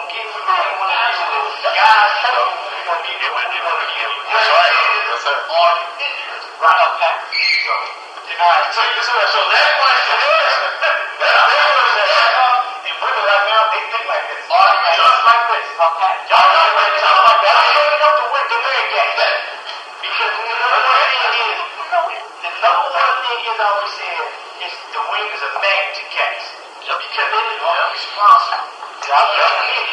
gonna get you. They want to get you. Guys, we're gonna get you. That's right. Yes, sir. Are you interested? Right. Okay. All right. So that question is, and women right now, they think like this. Just like this. Okay. Y'all know what it's all about. Y'all showing up to win the leg game. Because the number one thing is, I always said, is the wing is a magnet to catch. Because they are responsible. Y'all committed.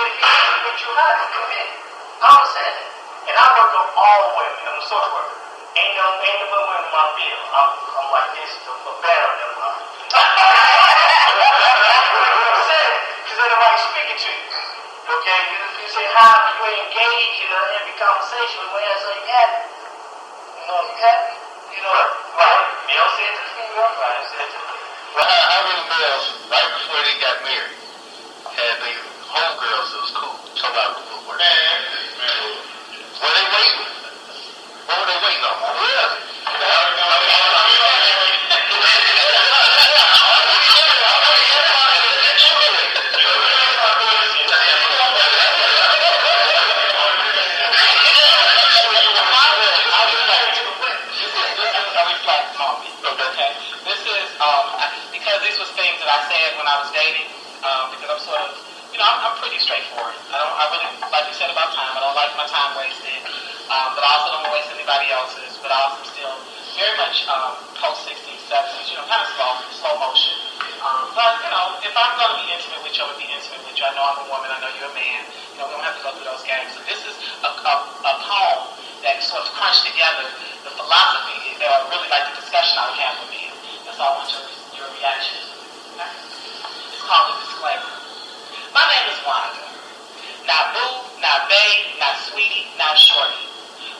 But you're not committed. I understand that. And I work on all women. I'm a social worker. Ain't no women in my field. I'm like this for better than mine. Because ain't nobody speaking to you. Okay? You say hi, you engage in every conversation with me, so you happy. You know, you happy. You know, right? Male said to the female, right? Said to the female. Well, how many males, right before they got married, had their homegirls that was cool, talk about the footwork? Were they waiting? What were they waiting on? Really? Because these was things that I said when I was dating, because I'm sort of, I'm pretty straightforward. I really, like you said about time, I don't like my time wasted, but I also don't waste anybody else's, but I also still very much post-60s, 70s, kind of slow motion. But, if I'm going to be intimate with you, I'm going to be intimate with you. I know I'm a woman, I know you're a man, we don't have to go through those games. So this is a poem that sort of crunched together the philosophy, really like the discussion I would have with men. That's all I want your reaction. Okay? It's called a disclaimer. My name is Wanda. Not boo, not babe, not sweetie, not shorty.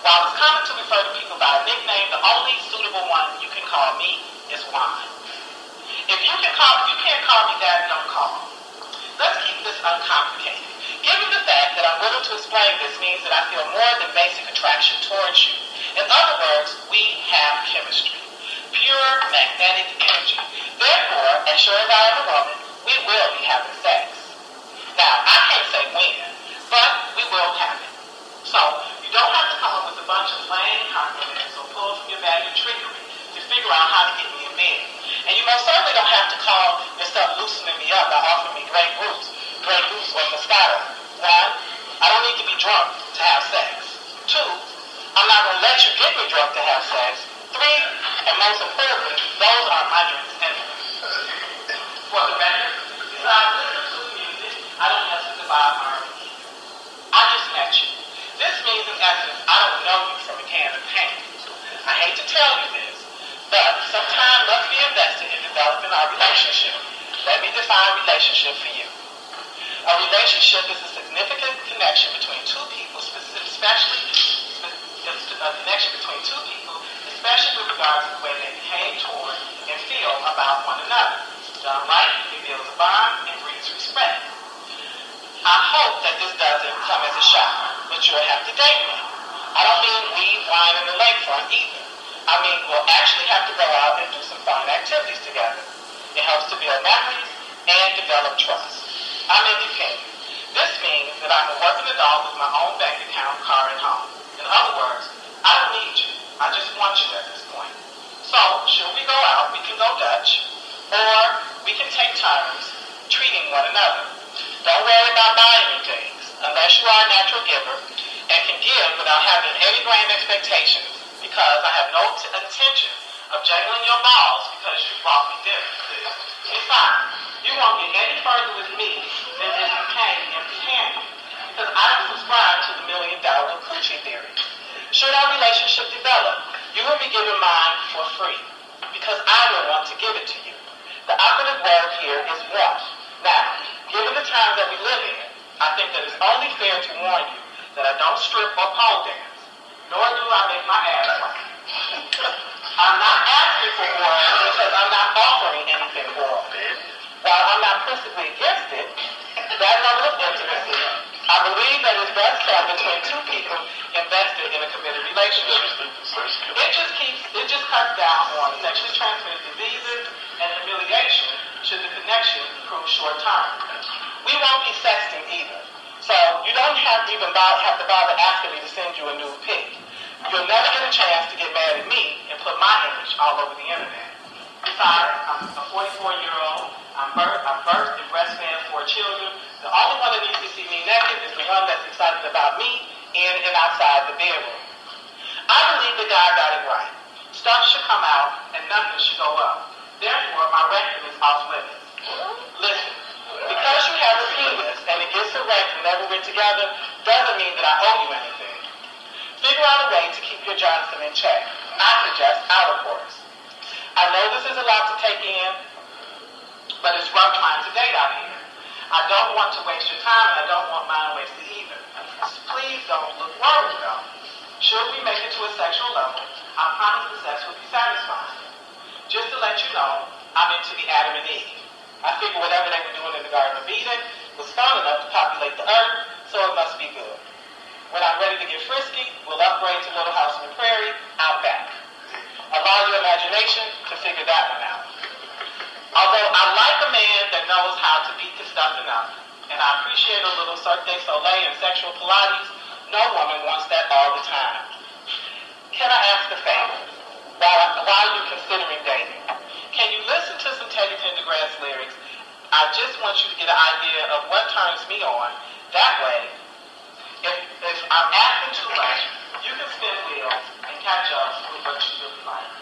While it's common to refer to people by a nickname, the only suitable one you can call me is Wine. If you can't call me that, don't call me. Let's keep this uncomplicated. Given the fact that I'm willing to explain this means that I feel more than basic attraction towards you. In other words, we have chemistry. Pure magnetic energy. Therefore, as sure as I am a woman, we will be having sex. Now, I can't say when, but we will have it. So, you don't have to come up with a bunch of lame compliments or pull from your bag of trickery to figure out how to get me in bed. And you most certainly don't have to call yourself loosening me up by offering me Grey Goose or Moscato. One, I don't need to be drunk to have sex. Two, I'm not going to let you get me drunk to have sex. Three, and most importantly, those are my drinks anyway. For the record, besides listening to the music, I don't listen to Bob Marley. I just met you. This means, in essence, I don't know you from a can of paint. I hate to tell you this, but some time must be invested in developing our relationship. Let me define relationship for you. A relationship is a significant connection between two people, especially with regard to the way they behave toward and feel about one another. Done right, it builds a bond and breeds respect. I hope that this doesn't come as a shock, but you'll have to date me. I don't mean leave wine in the lakefront either. I mean we'll actually have to go out and do some fun activities together. It helps to build memories and develop trust. I'm independent. This means that I'm a working adult with my own bank account, car, and home. In other words, I don't need you. I just want you at this point. So, should we go out, we can go Dutch, or we can take turns treating one another. Don't worry about buying me things, unless you are a natural giver and can give without having any grand expectations, because I have no intention of jangling your balls because you brought me dinner. Besides, you won't get any further with me than if you came empty-handed, because I don't subscribe to the $1 million coochie theory. Should our relationship develop, you will be given mine for free, because I will want to give it to you. The operative word here is want. Now, given the times that we live in, I think that it's only fair to warn you that I don't strip or pole dance, nor do I make my ass work. I'm not asking for oral because I'm not offering anything oral. While I'm not principally against it, that level of intimacy, I believe that is best done between two people invested in a committed relationship. It just cuts down on sexually transmitted diseases and humiliation should the connection prove short-term. We won't don't be sexting either. So you don't have to bother asking me to send you a nude pic. You'll never get a chance to get mad at me and put my image all over the internet. Besides, I'm a 44-year-old. I'm birthed and breastfed 4 children. The only one that needs to see me naked is the one that's excited about me in and outside the bedroom. I believe that God got it right. Stuff should come out and nothing should go up. Therefore, my rectum is off limits. Listen, because you have a penis and it gets erect and never been together doesn't mean that I owe you anything. Figure out a way to keep your Johnson in check. I suggest outer course. I know this is a lot to take in, but it's rough trying to date out here. I don't want to waste your time, and I don't want mine wasted either. So please don't look worried, though. Should we make it to a sexual level, I promise the sex will be satisfying. Just to let you know, I'm into the Adam and Eve. I figure whatever they were doing in the Garden of Eden was fun enough to populate the earth, so it must be good. When I'm ready to get frisky, we'll upgrade to Little House on the Prairie out back. Allow your imagination to figure that one out. Although I like a man that knows how to beat the stuff enough, and I appreciate a little Cirque du Soleil and sexual Pilates, no woman wants that all the time. Can I ask a favor? While you're considering dating, can you listen to some Teddy Pendergrass lyrics? I just want you to get an idea of what turns me on. That way, if I'm asking too much, you can spin wheels and catch up with what you really like.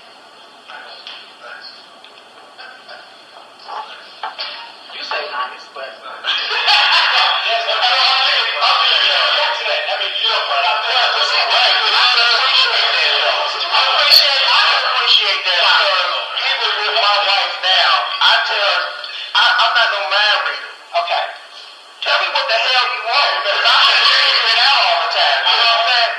You say nice, but... I'm not no mind reader. Okay. Tell me what the hell you want, because I can figure it out all the time. You know what I'm saying?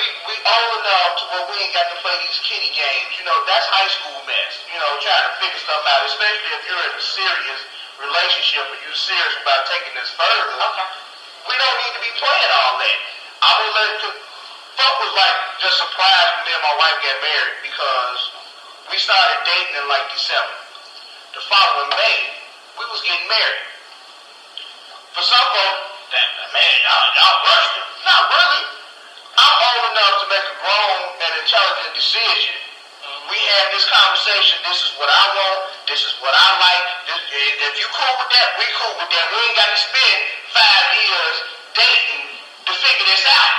We old enough to where we ain't got to play these kiddie games. You know, that's high school mess. You know, trying to figure stuff out, especially if you're in a serious relationship or you're serious about taking this further. Okay. We don't need to be playing all that. I would let it fuck was like just surprised when me and my wife got married because we started dating in like December. The following May, we was getting married. For some folks, man, y'all rushed it. Not really. I'm old enough to make a grown and intelligent decision. We had this conversation. This is what I want. This is what I like. If you cool with that, we cool with that. We ain't got to spend 5 years dating to figure this out.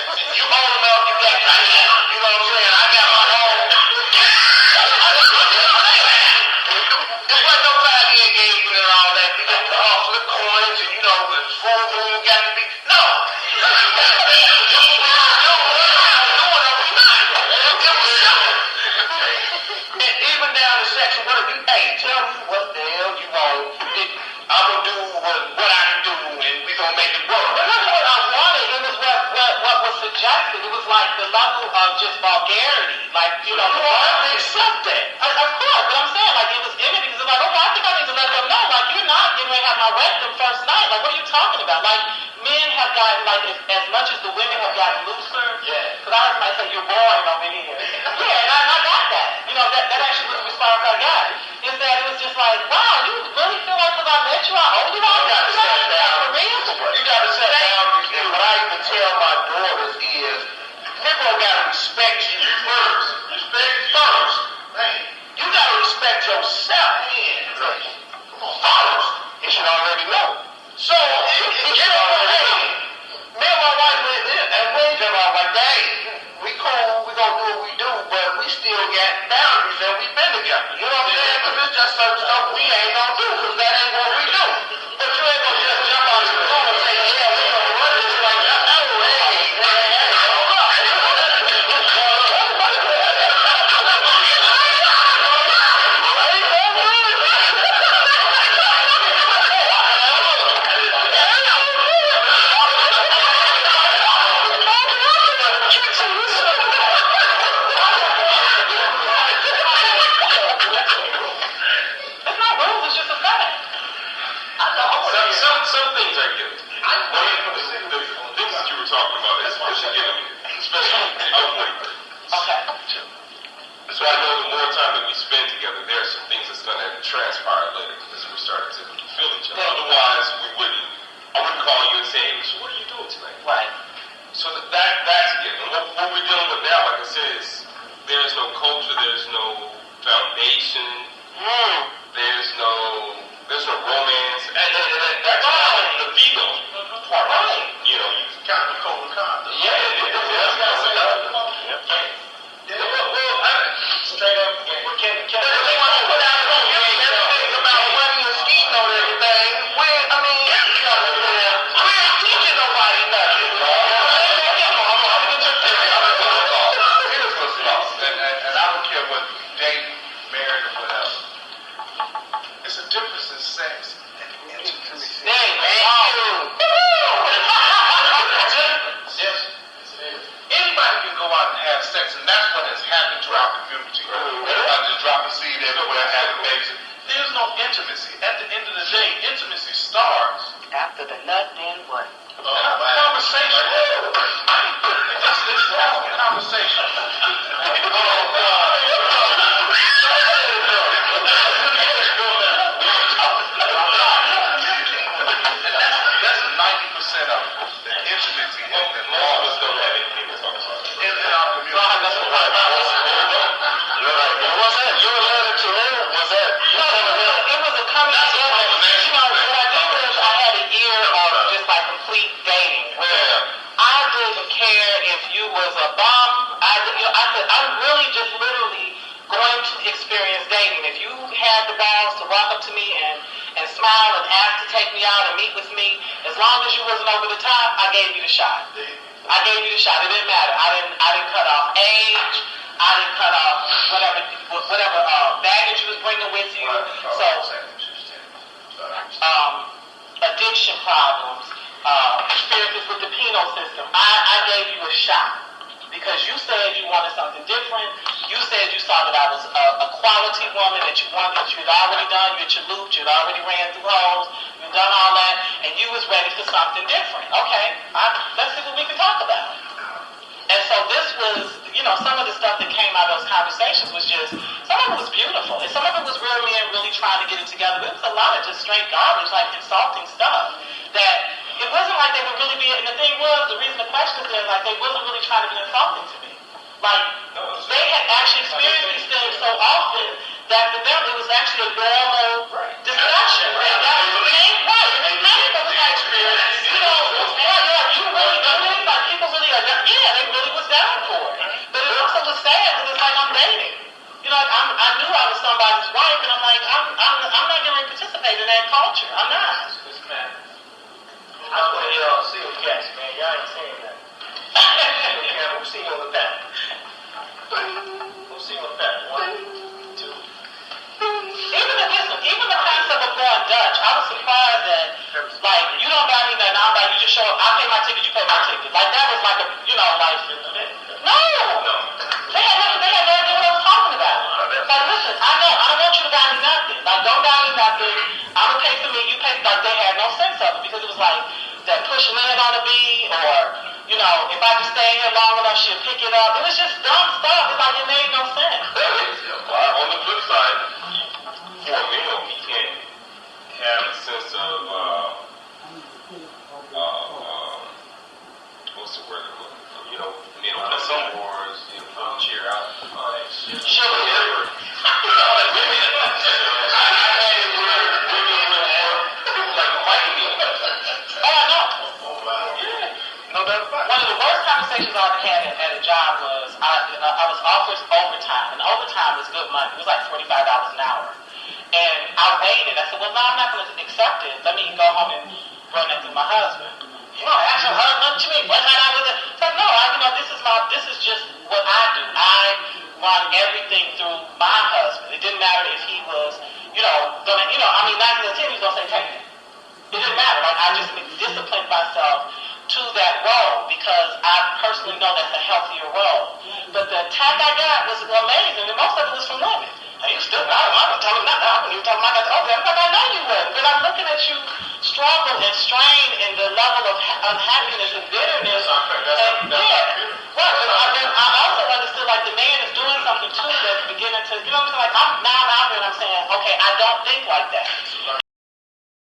You old enough, you got you know what I'm saying? I got my own. There wasn't no 5-year engagement and all that. You got to flip coins and you know, full moon got to be. No. Even down to section, what if you, hey, tell me what the hell you want. I'm going to do what I can do and we going to make it work. But that's what I wanted. It was what was suggested. It was like the level of just vulgarity. Like, you know, You want to accept that. Of course, but I'm saying, like, it was in it because it's like, okay, I think I need to let them know, like, you're not getting ready to have my rectum first night. Like, what are you talking about? Like, men have gotten, like, as much as the women have gotten looser. Yeah. Because I heard somebody say, you're boring over here. Yeah, and I got that. You know, that actually was the response I got. Is that it was just like, wow, you really feel like because I met you, I owe you all You got to this? set down. For real? You got to set boundaries. And what I even tell my daughters is, people got to respect you first. Respect first. You got to respect yourself. First. You should already know. So, you should already know. Me and my wife, and we just like, hey, we cool, we gonna do what we do, but we still got boundaries and we've been together. You know what I'm saying? Because it's just certain stuff we ain't gonna do, because that ain't what we do. But you ain't gonna just jump out the door and say, yeah, we gonna run this like that. Oh, Some things I get. The things that you were talking about is getting me, especially Okay. So I know the more time that we spend together, there are some things that's going to transpire later as we start to feel each other. There you sex and intimacy. There you go. Yes. Anybody can go out and have sex, and that's what has happened to our community. Everybody just dropping seed everywhere, having babies. There's no intimacy. At the end of the day, intimacy starts. After the nut, then what? Conversation. This is a conversation. That's 90% of it. The intimacy and the law is the in our community. Was that you related to her? Was that you telling her? It was a coming together. You know, what I did was I had a year of just like complete dating where I didn't care if you was a bum. I said, I'm really just literally going to experience dating. If you had the balls to walk up to me and smile and ask to take me out and meet with me, as long as you wasn't over the top, I gave you the shot. I gave you the shot. It didn't matter. I didn't cut off age. I didn't cut off whatever baggage you was bringing with you. So, addiction problems, experiences with the penal system. I gave you a shot because you said you wanted something different. You said you saw that I was a quality woman, that you wanted, that you'd already done, you'd looped, you'd already ran through holes, you'd done all that, and you was ready for something different. Okay, let's see what we can talk about. And so this was, you know, some of the stuff that came out of those conversations was just, some of it was beautiful, and some of it was real men really trying to get it together. But it was a lot of just straight garbage, like insulting stuff, that it wasn't like they were really being, and the thing was, the reason the question is there, like they wasn't really trying to be insulting to me. Like, they had actually experienced these things so often that for them it was actually a normal discussion. And that was the main point. And it's kind of like, you know, you really do this? Like, people really are, they really was down for it. But it also was sad because it's like I'm dating. You know, I knew I was somebody's wife, and I'm like, I'm not going to participate in that culture. I'm not. I want y'all to see the cats, man. Y'all ain't saying that. Who's seen on the back? Who's seen on the back? 1, 2. Even the concept of going Dutch, I was surprised that, like, you don't buy me nothing, I don't buy you, just show up, I pay my ticket, you pay my ticket. Like, that was like a, you know, like, no! They had no idea what I was talking about. Like, listen, I don't want you to buy me nothing. Like, don't buy me nothing, I'm gonna pay for me, you pay, like, they had no sense of it, because it was like, that pushing in on a bee, or, you know, if I just stay here long enough, she'll pick it up. It was just dumb stuff. It's like, it made no sense. On the flip side, for a male, he can't have a sense of, what's the word? You know, men on some wars, you know, cheer out. Sugar. One of the worst conversations I ever had at a job was I was offered overtime, and overtime was good money. It was like $45 an hour. And I waited. I said, well, no, I'm not going to accept it. Let me go home and run that through my husband. You know, ask your husband to me. What I was it? So no, this is just what I do. I run everything through my husband. It didn't matter if he was, you know, gonna, you know, I mean, 9 out of 10 he was gonna say, take it. It didn't matter. Like, I just disciplined myself to that role because I personally know that's a healthier role. But the attack I got was amazing, and most of it was from women. Hey, you still got him. I'm not telling him nothing. I'm even telling him I got the okay. I'm like, I know you would, but I'm looking at you struggle and strain in the level of unhappiness and bitterness. And yeah,